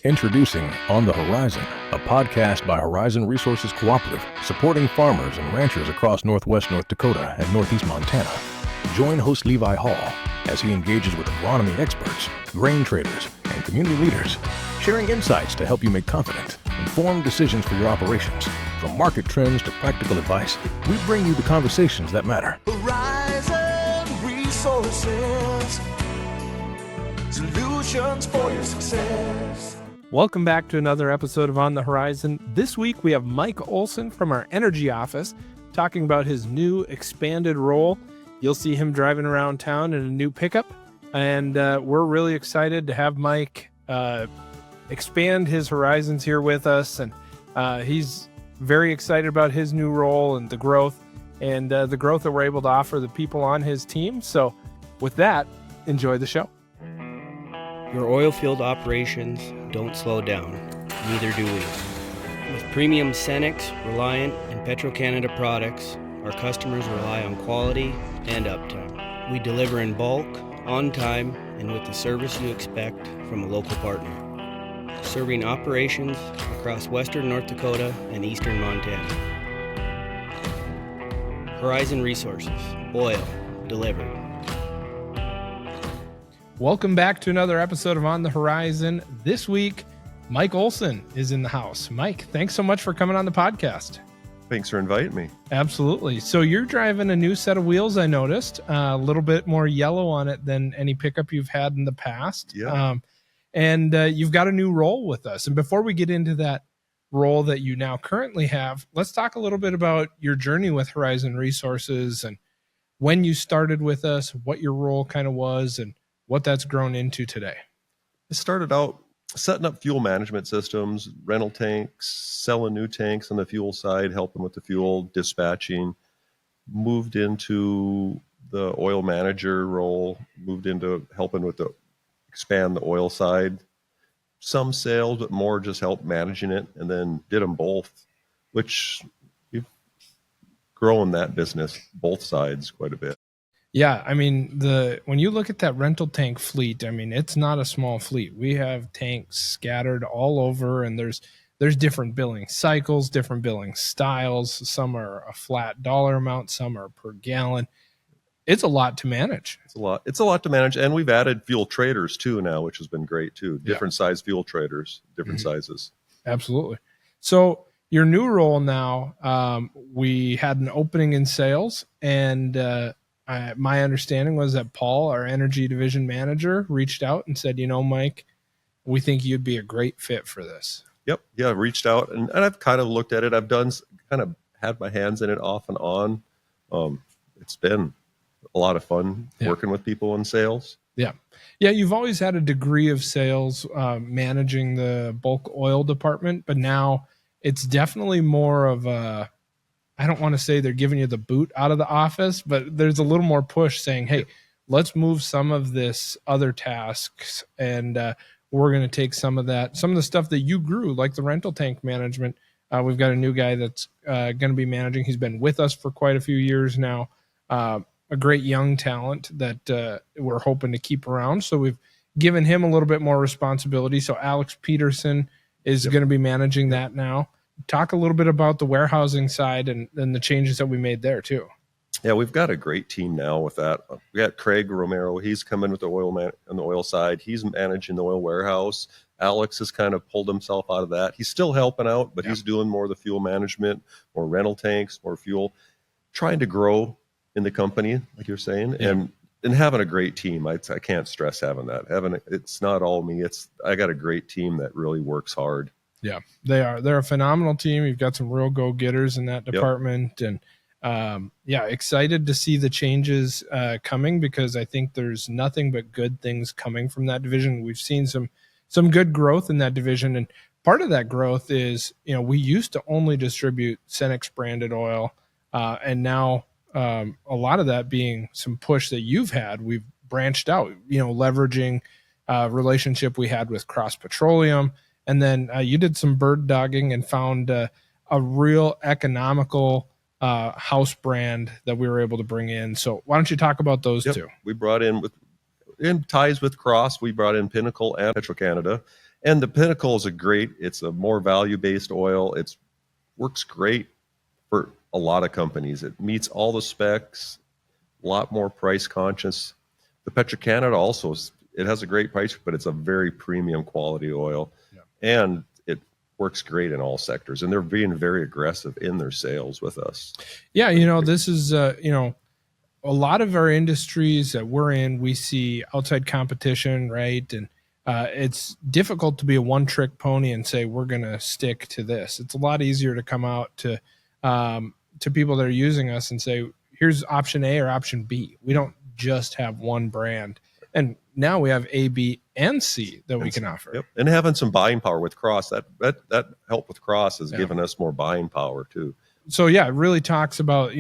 Introducing On the Horizon, a podcast by Horizon Resources Cooperative, supporting farmers and ranchers across northwest North Dakota and northeast Montana. Join host Levi Hall as he engages with agronomy experts, grain traders, and community leaders, sharing insights to help you make confident, informed decisions for your operations. From market trends to practical advice, we bring you the conversations that matter. Horizon Resources, solutions for your success. Welcome back to another episode of On the Horizon. This week we have Mike Olson from our energy office talking about his new expanded role. You'll see him driving around town in a new pickup, and we're really excited to have Mike expand his horizons here with us, and he's very excited about his new role and the growth that we're able to offer the people on his team. So with that, enjoy the show. Your oil field operations don't slow down, neither do we. With premium Cenex, Reliant, and Petro-Canada products, our customers rely on quality and uptime. We deliver in bulk, on time, and with the service you expect from a local partner. Serving operations across western North Dakota and eastern Montana. Horizon Resources, oil delivered. Welcome back to another episode of On the Horizon. This week, Mike Olson is in the house. Mike, thanks so much for coming on the podcast. Thanks for inviting me. Absolutely. So you're driving a new set of wheels, I noticed. A little bit more yellow on it than any pickup you've had in the past. Yeah. And you've got a new role with us. And before we get into that role that you now currently have, let's talk a little bit about your journey with Horizon Resources and when you started with us, what your role kind of was, and what that's grown into today. I started out setting up fuel management systems, rental tanks, selling new tanks on the fuel side, helping with the fuel dispatching, moved into the oil manager role, moved into helping with expand the oil side, some sales, but more just help managing it, and then did them both, which we've grown that business, both sides, quite a bit. Yeah, I mean, when you look at that rental tank fleet, I mean, it's not a small fleet. We have tanks scattered all over, and there's different billing cycles, different billing styles. Some are a flat dollar amount, some are per gallon. It's a lot to manage. It's a lot to manage, and we've added fuel traders too now, which has been great too. Different size fuel traders, different sizes. Absolutely. So your new role now, we had an opening in sales, and my understanding was that Paul, our energy division manager, reached out and said, Mike, we think you'd be a great fit for this. Yep. Yeah. I reached out and I've kind of looked at it. I've had my hands in it off and on. It's been a lot of fun working with people in sales. Yeah. Yeah. You've always had a degree of sales, managing the bulk oil department, but now it's definitely more of I don't want to say they're giving you the boot out of the office, but there's a little more push saying, hey, let's move some of this other tasks, and we're going to take some of the stuff that you grew, like the rental tank management. We've got a new guy that's going to be managing. He's been with us for quite a few years now, a great young talent that we're hoping to keep around. So we've given him a little bit more responsibility. So Alex Peterson is going to be managing that now. Talk a little bit about the warehousing side and the changes that we made there too. Yeah, we've got a great team now with that. We got Craig Romero. He's coming with the on the oil side. He's managing the oil warehouse. Alex has kind of pulled himself out of that. He's still helping out, but he's doing more of the fuel management, more rental tanks, more fuel, trying to grow in the company, like you're saying, and having a great team. I can't stress having that. It's not all me. I got a great team that really works hard. Yeah, they are. They're a phenomenal team. You've got some real go-getters in that department. And excited to see the changes coming, because I think there's nothing but good things coming from that division. We've seen some good growth in that division. And part of that growth is, we used to only distribute Cenex branded oil. And now a lot of that being some push that you've had, we've branched out, leveraging a relationship we had with Cross Petroleum. And then you did some bird dogging and found a real economical house brand that we were able to bring in. So why don't you talk about those two? We brought in ties with Cross. We brought in Pinnacle and Petro-Canada, And the Pinnacle is it's a more value-based oil. It works great for a lot of companies. It meets all the specs, a lot more price conscious. The Petro-Canada also, it has a great price, but it's a very premium quality oil. Yeah. And it works great in all sectors. And they're being very aggressive in their sales with us. Yeah, this is, a lot of our industries that we're in, we see outside competition, right? And it's difficult to be a one-trick pony and say we're going to stick to this. It's a lot easier to come out to people that are using us and say, here's option A or option B. We don't just have one brand. And now we have A, B, and C that we can offer. Yep. And having some buying power with Cross, that help with Cross has given us more buying power too. So yeah, it really talks about,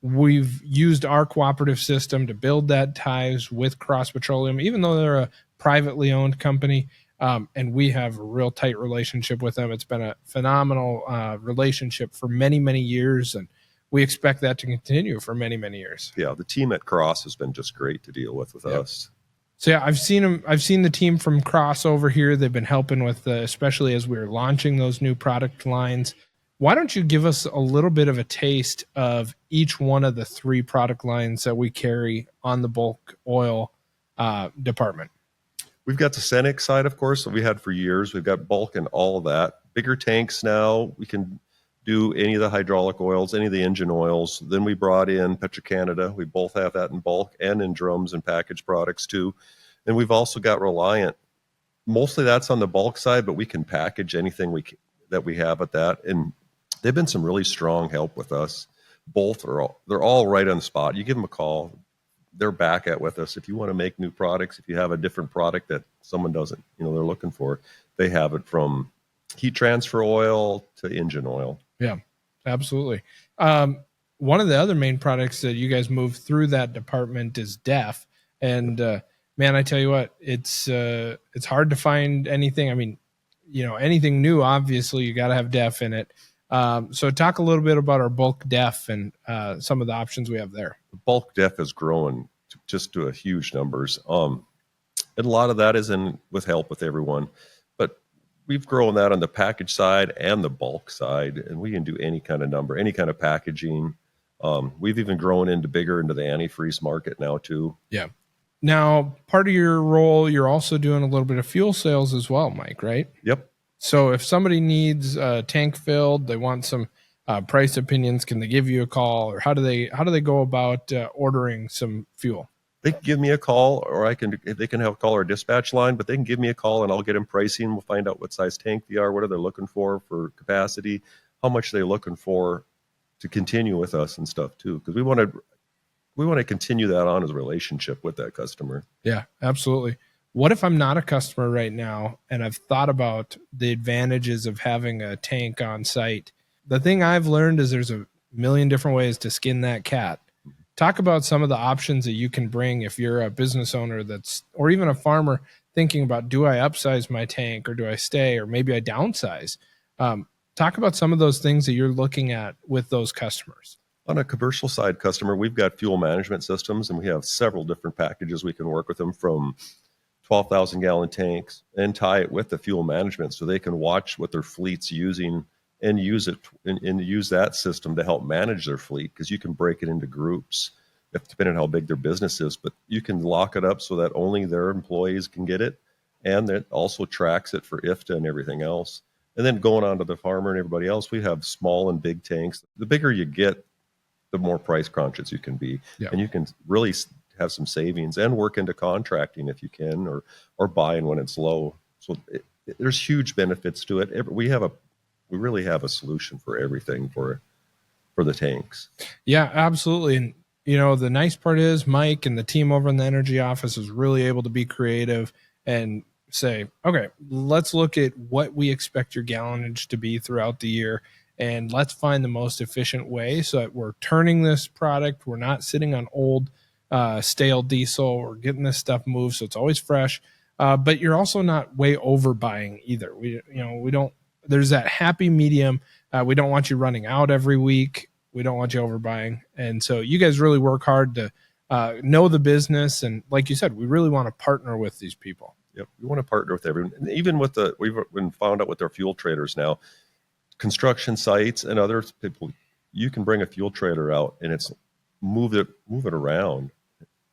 we've used our cooperative system to build that ties with Cross Petroleum, even though they're a privately owned company. And we have a real tight relationship with them. It's been a phenomenal relationship for many, many years. And we expect that to continue for many, many years. Yeah. The team at Cross has been just great to deal with us. So yeah, I've seen the team from Cross over here. They've been helping with, especially as we're launching those new product lines. Why don't you give us a little bit of a taste of each one of the 3 product lines that we carry on the bulk oil department? We've got the Cenex side, of course, that we had for years. We've got bulk and all of that. Bigger tanks now. We can do any of the hydraulic oils, any of the engine oils. Then we brought in Petro-Canada. We both have that in bulk and in drums and packaged products too. And we've also got Reliant. Mostly that's on the bulk side, but we can package anything that we have at that. And they've been some really strong help with us. They're all right on the spot. You give them a call, they're back at with us. If you want to make new products, if you have a different product that someone doesn't, they're looking for, they have it from heat transfer oil to engine oil. Yeah, absolutely. One of the other main products that you guys move through that department is DEF. And man, I tell you what, it's hard to find anything. I mean, anything new, obviously you got to have DEF in it. So talk a little bit about our bulk DEF and some of the options we have there. The bulk DEF is growing just to a huge numbers. And a lot of that is with help with everyone. But we've grown that on the package side and the bulk side, and we can do any kind of number, any kind of packaging. We've even grown into the antifreeze market now too. Yeah. Now, part of your role, you're also doing a little bit of fuel sales as well, Mike, right? Yep. So if somebody needs a tank filled, they want some price opinions, can they give you a call, or how do they go about ordering some fuel? They can give me a call, or they can call our dispatch line, but they can give me a call and I'll get them pricing. We'll find out what size tank they are, what are they looking for capacity, how much they're looking for to continue with us and stuff too, because we want to continue that on as a relationship with that customer. Yeah, absolutely. What if I'm not a customer right now and I've thought about the advantages of having a tank on site? The thing I've learned is there's a million different ways to skin that cat. Talk about some of the options that you can bring if you're a business owner or even a farmer thinking about, do I upsize my tank or do I stay or maybe I downsize? Talk about some of those things that you're looking at with those customers. On a commercial side customer, we've got fuel management systems, and we have several different packages we can work with them, from 12,000 gallon tanks, and tie it with the fuel management so they can watch what their fleet's using and use it and use that system to help manage their fleet, because you can break it into groups depending on how big their business is, but you can lock it up so that only their employees can get it, and it also tracks it for IFTA and everything else. And then going on to the farmer and everybody else, we have small and big tanks. The bigger you get, the more price conscious you can be. Yeah. And you can really have some savings and work into contracting if you can, or buying when it's low. So there's huge benefits to it. We really have a solution for everything for the tanks. Yeah, absolutely. And the nice part is Mike and the team over in the energy office is really able to be creative and say, okay, let's look at what we expect your gallonage to be throughout the year, and let's find the most efficient way so that we're turning this product. We're not sitting on old stale diesel. We're getting this stuff moved so it's always fresh. But you're also not way overbuying either. We don't. There's that happy medium. We don't want you running out every week. We don't want you overbuying. And so you guys really work hard to know the business. And like you said, we really want to partner with these people. Yep. We want to partner with everyone. And even we've been found out with our fuel traders now, construction sites and other people, you can bring a fuel trader out and it's move it around.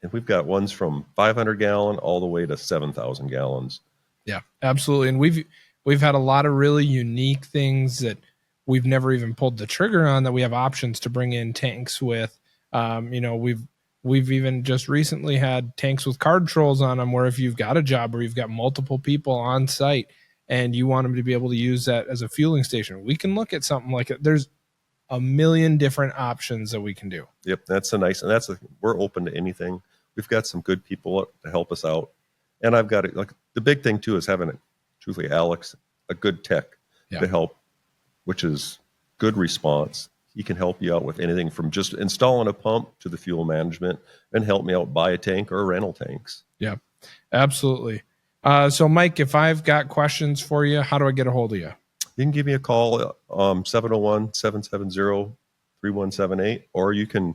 And we've got ones from 500 gallon all the way to 7,000 gallons. Yeah, absolutely. And we've had a lot of really unique things that we've never even pulled the trigger on, that we have options to bring in tanks with. We've even just recently had tanks with card trolls on them, where if you've got a job where you've got multiple people on site and you want them to be able to use that as a fueling station, we can look at something like it. There's a million different options that we can do. Yep, we're open to anything. We've got some good people to help us out, and I've got the big thing too is having truthfully Alex, a good tech to help, which is good response. He can help you out with anything from just installing a pump to the fuel management, and help me out buy a tank or rental tanks. Yeah, absolutely. So Mike, if I've got questions for you, how do I get a hold of you? You can give me a call, 701-770-3178, or you can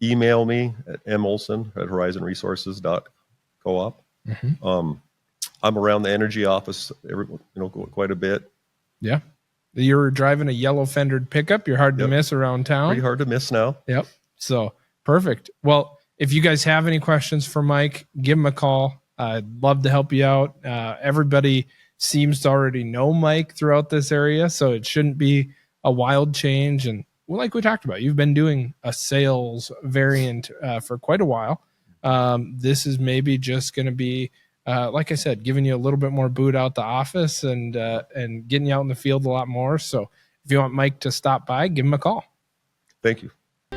email me at molson@horizonresources.coop. Mm-hmm. I'm around the energy office quite a bit. Yeah. You're driving a yellow fendered pickup. You're hard to miss around town. Pretty hard to miss now. Yep. So perfect. Well, if you guys have any questions for Mike, give him a call. I'd love to help you out. Everybody seems to already know Mike throughout this area, so it shouldn't be a wild change. And like we talked about, you've been doing a sales variant for quite a while. This is maybe just going to be, like I said, giving you a little bit more boot out the office and getting you out in the field a lot more. So if you want Mike to stop by, give him a call. Thank you.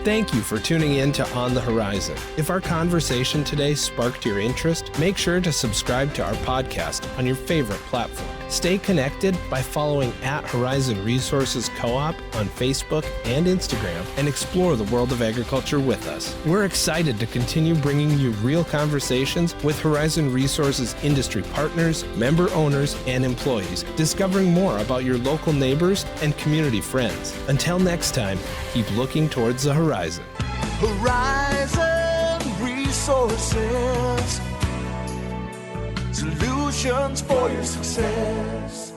Thank you for tuning in to On the Horizon. If our conversation today sparked your interest, make sure to subscribe to our podcast on your favorite platform. Stay connected by following @Horizon Resources Co-op on Facebook and Instagram, and explore the world of agriculture with us. We're excited to continue bringing you real conversations with Horizon Resources industry partners, member owners, and employees, discovering more about your local neighbors and community friends. Until next time, keep looking towards the horizon. Horizon Resources, solutions for your success.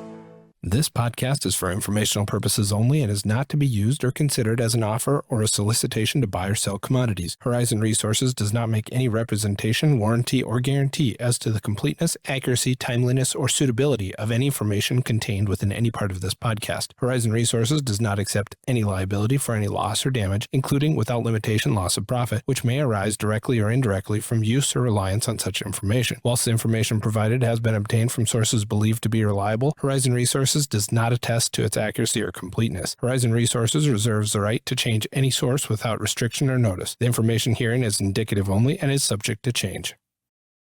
This podcast is for informational purposes only and is not to be used or considered as an offer or a solicitation to buy or sell commodities. Horizon Resources does not make any representation, warranty, or guarantee as to the completeness, accuracy, timeliness, or suitability of any information contained within any part of this podcast. Horizon Resources does not accept any liability for any loss or damage, including without limitation loss of profit, which may arise directly or indirectly from use or reliance on such information. Whilst the information provided has been obtained from sources believed to be reliable, Horizon Resources does not attest to its accuracy or completeness. Horizon Resources reserves the right to change any source without restriction or notice. The information herein is indicative only and is subject to change.